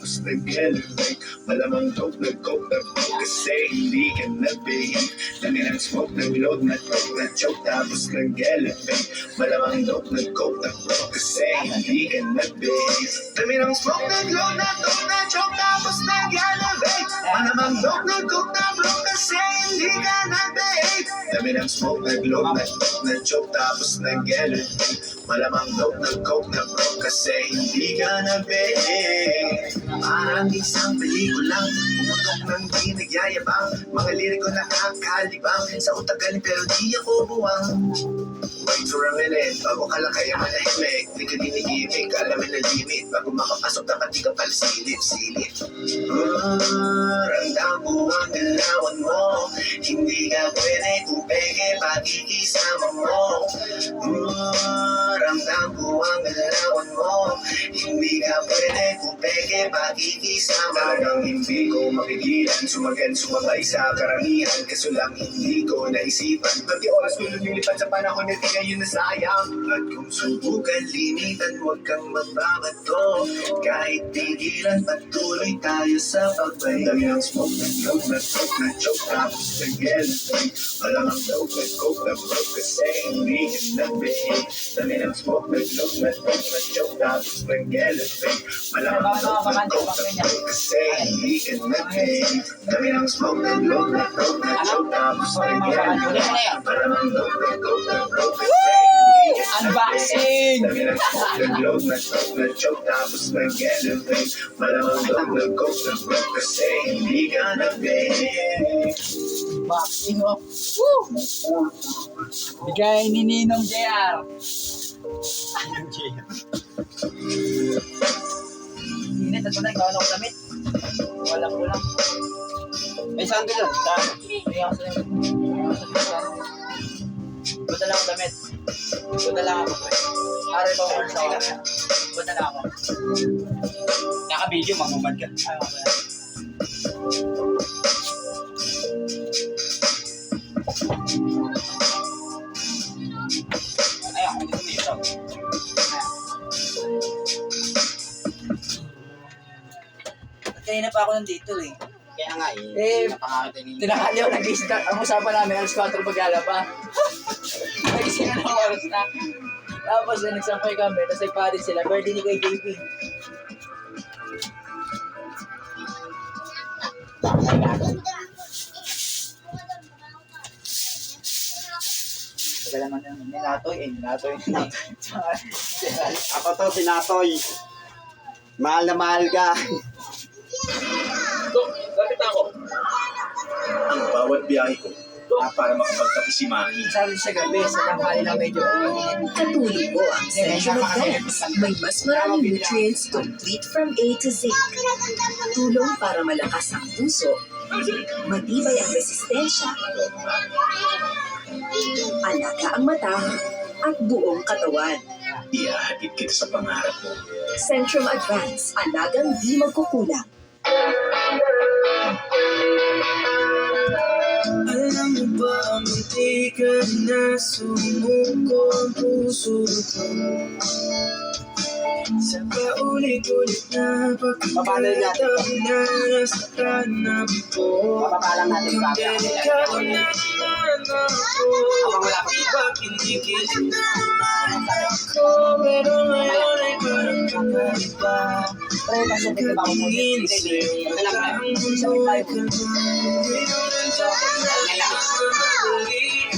tapos nag-elevate. Malamang dope na coke na broke kasi hindi ka nag-behave. Dami ng smoke, nag-load na coke na choke tapos nag-elevate. Malamang dope na coke na broke kasi hindi ka nag-behave. Dami ng smoke, nag-load na coke na choke tapos nag-elevate. Malamang dope na coke na broke kasi hindi ka nag-behave. Dami ng smoke, nag-load na coke na choke tapos nag-elevate. Malamang dope na coke na broke kasi hindi ka nag-behave. Parang isang pelikulang pumutok ng di nagyayabang. Mga liriko nakakalibang sa utak galing pero di ako buwang. Wait for a minute, bago ka lang kaya manahimik. Di ka dinigimik, alamin na limit. Bago makapasok dapat di ka pala silip-silip. Ramdam ko ang galawan mo. Hindi ka pwede kung peke pakikisama mo. Ramdam ko ang galawan mo. Hindi ka pwede kung peke pakikisama. Talagang hindi ko mapigilan sumabay sa karamihan. Kaso lang hindi ko naisipan. Pati oras ko lumilipad sa panahon na di ngayon nasayang. At kung subukan limitan, huwag kang magbabato. Kahit pigilan, patuloy tayo sa pagbay. Dami ng smoke, nag-load, nag-coke, nag-choke, tapos nag-elevate. Malamang dope, nag-coke, nag-broke kasi hindi ka nag-behave. Dami ng smoke, nag-load, nag-coke, nag-choke, tapos nag-elevate. Malamang dope, nag-coke, nag-broke kasi hindi ka nag-behave. Dami ng smoke, nag-load, nag-coke, nag-choke, tapos nag-elevate. Malamang dope, nag-coke, nag-broke kasi unboxing! nag-load, nag-coke, nag-choke, tapos nag-elevate. Malamang dope, nag-coke, nag-broke kasi hindi ka nag-behave. Unboxing of woo! Bigay ni Ninong JR. Init, at wala, ikaw ako damit. Walang. May saan ka dyan? Saan? May ako sa Buta lang ako damit. Buta lang ako. Para ito ako sa akin. Buta lang ako. Naka-video, mamumad ka. Ayaw ko yan. Ayaw, hindi ko nito. Kanina pa ako nandito eh. Kaya nga napakakita ni... Tinakali ako nag-start. Ang usapan namin, alas 4 maglalaba. Nagising na ng oras na. Tapos nagsampay kami, tapos nagparin sila. Birthday ni kay JP. Tagal naman yung Ninatoy. Ako to, si Natoy. Mahal na mahal ka. Lapit ako. Ang bawat biyahe ko para makapagkapi si Maki. Sabi sa gabi, sa tanghali na medyo uminit. Katulog po ang Centrum Advance. May mas maraming nutrients complete from A to Z. Tulong para malakas ang puso, matibay ang resistensya, alaga ang mata, at buong katawan. Ihahatid kita sa pangarap mo. Centrum Advance, alagang di magkukulang. Alam mo ba, munti ka na sumuko ang puso ko. Sa paulit-ulit na pagkakataon na nasa kanap ko. Mapapalang natin sa akin. Delikado na naman ako. Iba kinikilig naman ako. Pero ngayon ay parang kakaiba. Pagkatingin sa'yo, ang mundo ka na.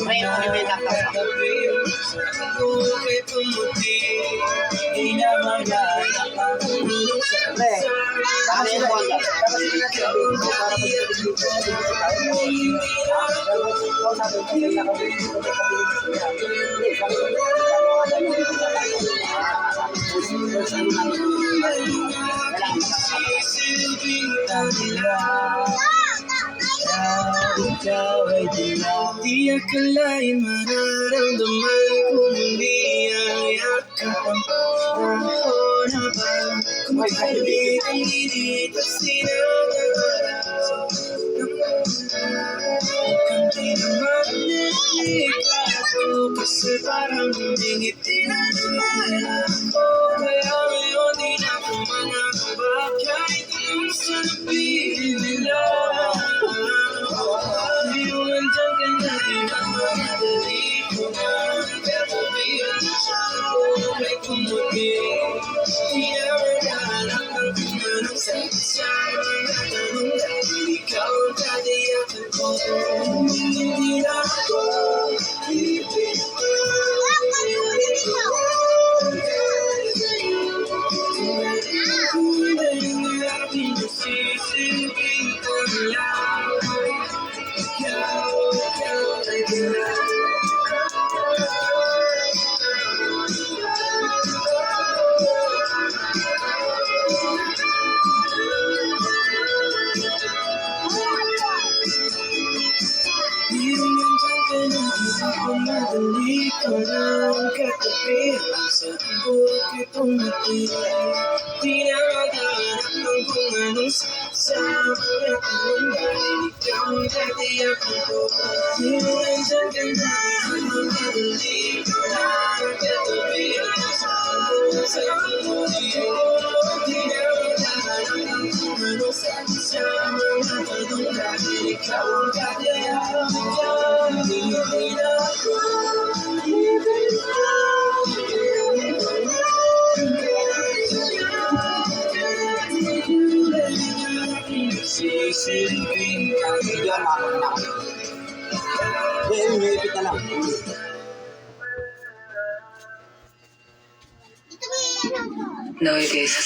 Ngayon, Katabi sa buhay pumuti. Di na maglalak ang tulong sa ikaw ay di akalain mararamdaman kung hindi ang yakap ang panahon habang kumakalit ang init at sinagawaraw ng mukhang di naman nilikaso kasi parang hindi tinanong ako kaya ngayon di na ako manakabak kahit hanapin nila. Di mo nandyan ka na, di mamadali ko na. Pero bilang ako may kumagin. Di na maghanap ng kung anong sabi-sabi na tanong dahil ikaw ang katiyakan ko. Hindi na ako ipin ko. Tunay na pinagsisilbing panlaw. Ikaw ay ginawa. Di mo nandyan ka na, di ako madali ka lang katabi. Saan buhat itong natira? Di na maghanap ng kung anong sasama na tanong dahil ikaw ang katiyakan ko. Di mo nandyan ka na, di ako madali ka lang katabi. Saan buhat itong natira? Di na maghanap ng kung anong sasama na tanong dahil ikaw ang katiyakan ko. Hindi na ako ipin ko. Sisilbing Yan, makakot na ako. Yun, ipit na lang. No, guys.